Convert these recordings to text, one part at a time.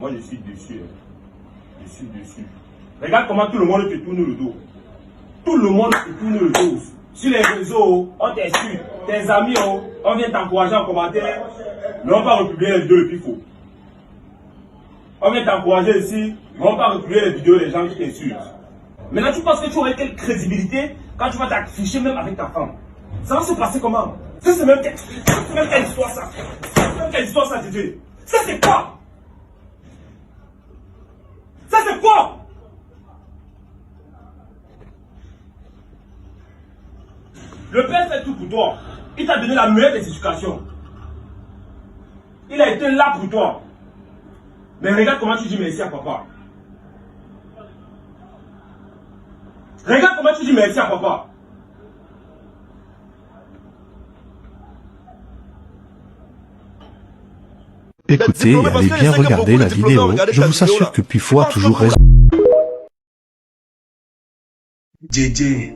Moi, je suis dessus. Je suis dessus. Regarde comment tout le monde te tourne le dos. Tout le monde te tourne le dos. Sur les réseaux, on t'insulte. Tes amis, on vient t'encourager en commentaire. Mais on va republier les vidéos le plus faux. On vient t'encourager ici, mais on va republier les vidéos des gens qui t'insultent. Maintenant, tu penses que tu aurais quelle crédibilité quand tu vas t'afficher même avec ta femme? Ça va se passer comment? Ça, c'est même quelle histoire ça? C'est même quelle histoire ça, Didier? Ça, c'est quoi? Ça, c'est quoi? Le père fait tout pour toi. Il t'a donné la meilleure des éducations. Il a été là pour toi. Mais regarde comment tu dis merci à papa. Regarde comment tu dis merci à papa. Écoutez et allez bien regarder la vidéo, je vous assure que Pufo a toujours raison. JJ.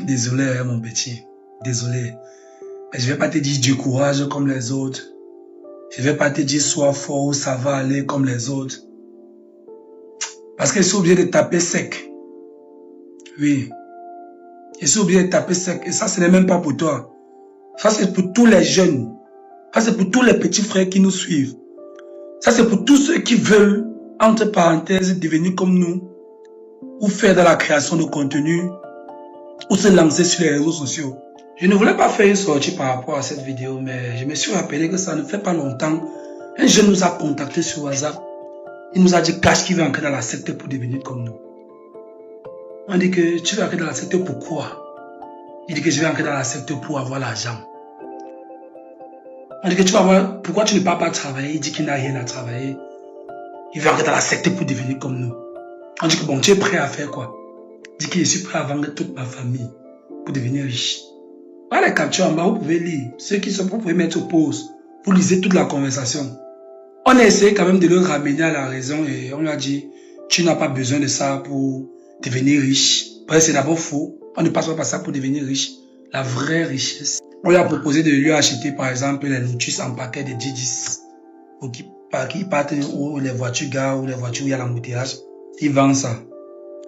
Désolé mon petit, désolé. Mais je vais pas te dire du courage comme les autres. Je vais pas te dire sois fort ou ça va aller comme les autres. Parce que je suis obligé de taper sec. Oui. Je suis obligé de taper sec. Et ça, ce n'est même pas pour toi. Ça, c'est pour tous les jeunes. Ça, c'est pour tous les petits frères qui nous suivent. Ça, c'est pour tous ceux qui veulent, entre parenthèses, devenir comme nous. Ou faire de la création de contenu. Ou se lancer sur les réseaux sociaux. Je ne voulais pas faire une sortie par rapport à cette vidéo, mais je me suis rappelé que ça ne fait pas longtemps. Un jeune nous a contacté sur WhatsApp. Il nous a dit cache qu'il veut entrer dans la secte pour devenir comme nous. On dit que tu veux entrer dans la secte pourquoi? Il dit que je vais entrer dans la secte pour avoir l'argent. On dit que tu vas voir pourquoi tu ne pars pas travailler. Il dit qu'il n'a rien à travailler. Il veut entrer dans la secte pour devenir comme nous. On dit que bon, tu es prêt à faire quoi? Il dit que je suis prêt à vendre toute ma famille pour devenir riche. Voilà les captures en bas, vous pouvez lire. Ceux qui sont, vous pouvez mettre pause. Vous lisez toute la conversation. On a essayé quand même de le ramener à la raison et on lui a dit, tu n'as pas besoin de ça pour devenir riche. Parce que c'est d'abord faux. On ne passe pas par ça pour devenir riche. La vraie richesse. On lui a proposé de lui acheter par exemple les Lotus en paquet de 10 pour qu'il parte où les voitures garent ou les voitures où il y a l'embouteillage. Il vend ça.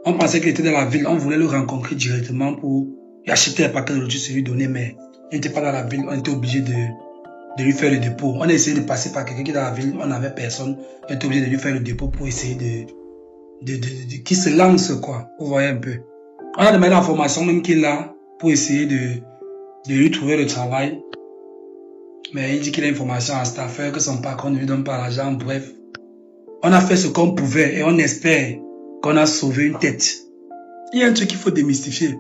On pensait qu'il était dans la ville. On voulait le rencontrer directement pour lui acheter les paquets de Lotus et lui donner, mais il n'était pas dans la ville. On était obligé de lui faire le dépôt. On a essayé de passer par quelqu'un qui est dans la ville. On n'avait personne. On était obligé de lui faire le dépôt pour essayer qu'il se lance, quoi. Vous voyez un peu. On a demandé la formation même qu'il a pour essayer de lui trouver le travail. Mais il dit qu'il a une formation à staffer, que son patron ne lui donne pas l'argent. Bref, on a fait ce qu'on pouvait et on espère qu'on a sauvé une tête. Il y a un truc qu'il faut démystifier.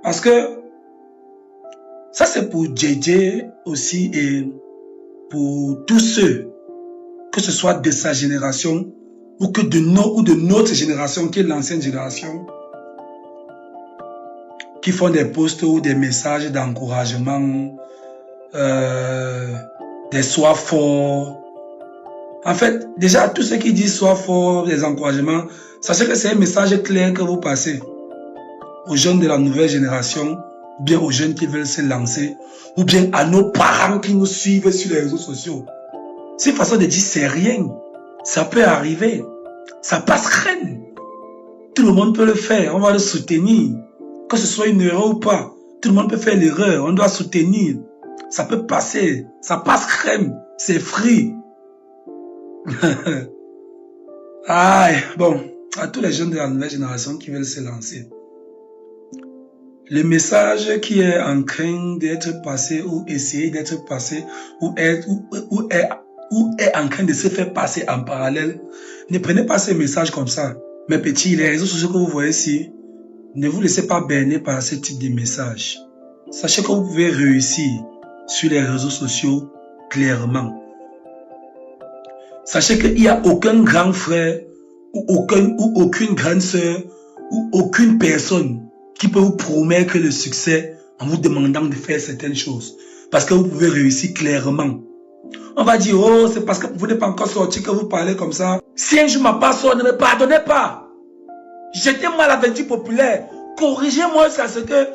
Parce que ça c'est pour JJ aussi et pour tous ceux, que ce soit de sa génération ou que de notre génération, qui est l'ancienne génération, qui font des posts ou des messages d'encouragement, des sois forts. En fait, déjà, tous ceux qui disent sois fort, des encouragements, sachez que c'est un message clair que vous passez aux jeunes de la nouvelle génération, ou bien aux jeunes qui veulent se lancer, ou bien à nos parents qui nous suivent sur les réseaux sociaux. Cette façon de dire c'est rien, ça peut arriver, ça passe rien. Tout le monde peut le faire, on va le soutenir. Que ce soit une erreur ou pas, tout le monde peut faire l'erreur, on doit soutenir. Ça peut passer, ça passe crème, c'est free. Aïe, bon, à tous les jeunes de la nouvelle génération qui veulent se lancer. Le message qui est en train d'être passé ou essayer d'être passé ou est en train de se faire passer en parallèle, ne prenez pas ces messages comme ça. Mes petits, les réseaux sociaux que vous voyez ici, ne vous laissez pas berner par ce type de messages. Sachez que vous pouvez réussir sur les réseaux sociaux clairement. Sachez qu'il n'y a aucun grand frère ou aucune grande sœur ou aucune personne qui peut vous promettre le succès en vous demandant de faire certaines choses. Parce que vous pouvez réussir clairement. On va dire, oh, c'est parce que vous n'êtes pas encore sorti que vous parlez comme ça. Si un jour ma personne ne me pardonnez pas, j'étais mal à l'aventure populaire. Corrigez-moi à ce que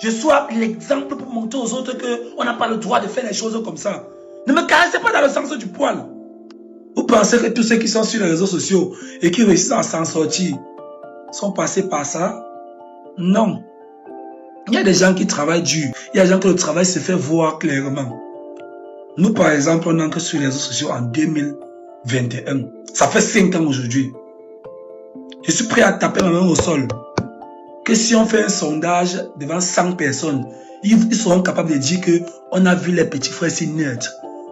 je sois l'exemple pour montrer aux autres qu'on n'a pas le droit de faire les choses comme ça. Ne me caressez pas dans le sens du poil. Vous pensez que tous ceux qui sont sur les réseaux sociaux et qui réussissent à s'en sortir sont passés par ça? Non. Il y a des gens qui travaillent dur. Il y a des gens que le travail se fait voir clairement. Nous, par exemple, on entre sur les réseaux sociaux en 2021. Ça fait 5 ans aujourd'hui. Je suis prêt à taper ma main au sol. Que si on fait un sondage devant 100 personnes, ils seront capables de dire que on a vu les petits frères si nerds.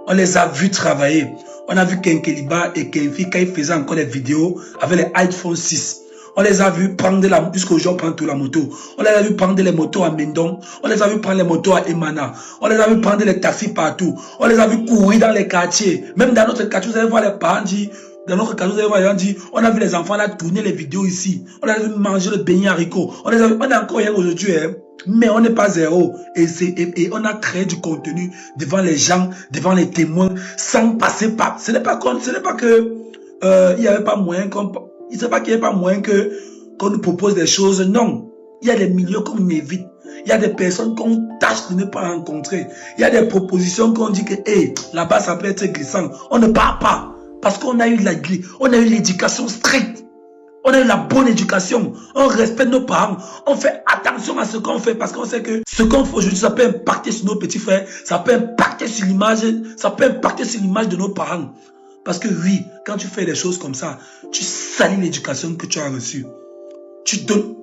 On les a vus travailler. On a vu Kenkeliba et Kenfi quand ils faisaient encore des vidéos avec les iPhone 6. On les a vus prendre la moto, puisqu'aujourd'hui on prend toute la moto. On les a vus prendre les motos à Mendon. On les a vus prendre les motos à Emana. On les a vus prendre les taxis partout. On les a vus courir dans les quartiers. Même dans notre quartier, vous allez voir les parents dire, dans notre quartier, vous allez voir les gens dire, on a vu les enfants là tourner les vidéos ici. On les a vu manger le beignet haricot. On les a vu, on est encore rien aujourd'hui, hein. Mais on n'est pas zéro. Et on a créé du contenu devant les gens, devant les témoins, sans passer par. Ce n'est pas que il n'y avait pas moyen il ne sait pas qu'il n'y a pas moyen qu'on nous propose des choses. Non. Il y a des milieux qu'on évite. Il y a des personnes qu'on tâche de ne pas rencontrer. Il y a des propositions qu'on dit que hey, là-bas ça peut être glissant. On ne part pas. Parce qu'on a eu l'éducation stricte. On a eu la bonne éducation. On respecte nos parents. On fait attention à ce qu'on fait parce qu'on sait que ce qu'on fait aujourd'hui, ça peut impacter sur nos petits frères. Ça peut impacter sur l'image. Ça peut impacter sur l'image de nos parents. Parce que oui, quand tu fais des choses comme ça, tu salis l'éducation que tu as reçue. Tu donnes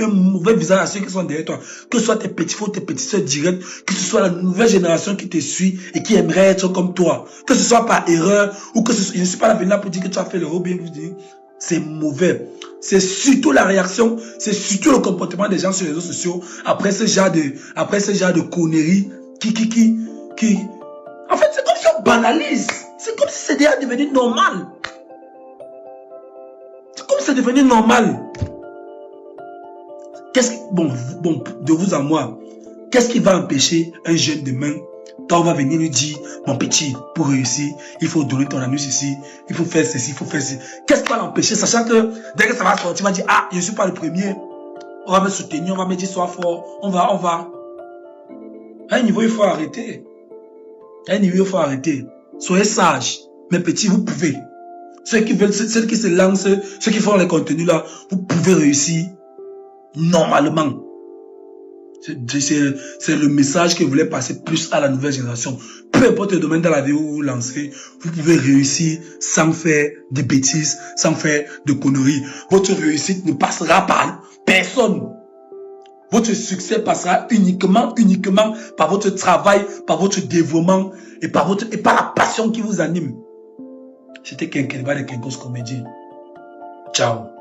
un mauvais visage à ceux qui sont derrière toi. Que ce soit tes petits frères, tes petites soeurs directes, que ce soit la nouvelle génération qui te suit et qui aimerait être comme toi. Que ce soit par erreur ou que ce soit, je ne suis pas là venir pour dire que tu as fait le bien vous dire. C'est mauvais. C'est surtout la réaction, c'est surtout le comportement des gens sur les réseaux sociaux après ce genre de conneries qui. En fait, c'est comme si on banalise. C'est comme si c'est déjà devenu normal. C'est comme si c'est devenu normal. Bon, de vous à moi, qu'est-ce qui va empêcher un jeune demain, quand on va venir lui dire, mon petit, pour réussir, il faut donner ton anus ici, il faut faire ceci, il faut faire ceci. Qu'est-ce qui va l'empêcher, sachant que dès que ça va sortir, tu vas dire, ah, je ne suis pas le premier. On va me soutenir, on va me dire, sois fort, on va. À un niveau, il faut arrêter. Soyez sages. Mes petits, vous pouvez. Ceux qui se lancent, ceux qui font les contenus là, vous pouvez réussir normalement. C'est le message que je voulais passer plus à la nouvelle génération. Peu importe le domaine dans la vie où vous vous lancez, vous pouvez réussir sans faire de bêtises, sans faire de conneries. Votre réussite ne passera par personne. Votre succès passera uniquement par votre travail, par votre dévouement et par la passion qui vous anime. C'était Kenkeliba de Kenkos Comédie. Ciao.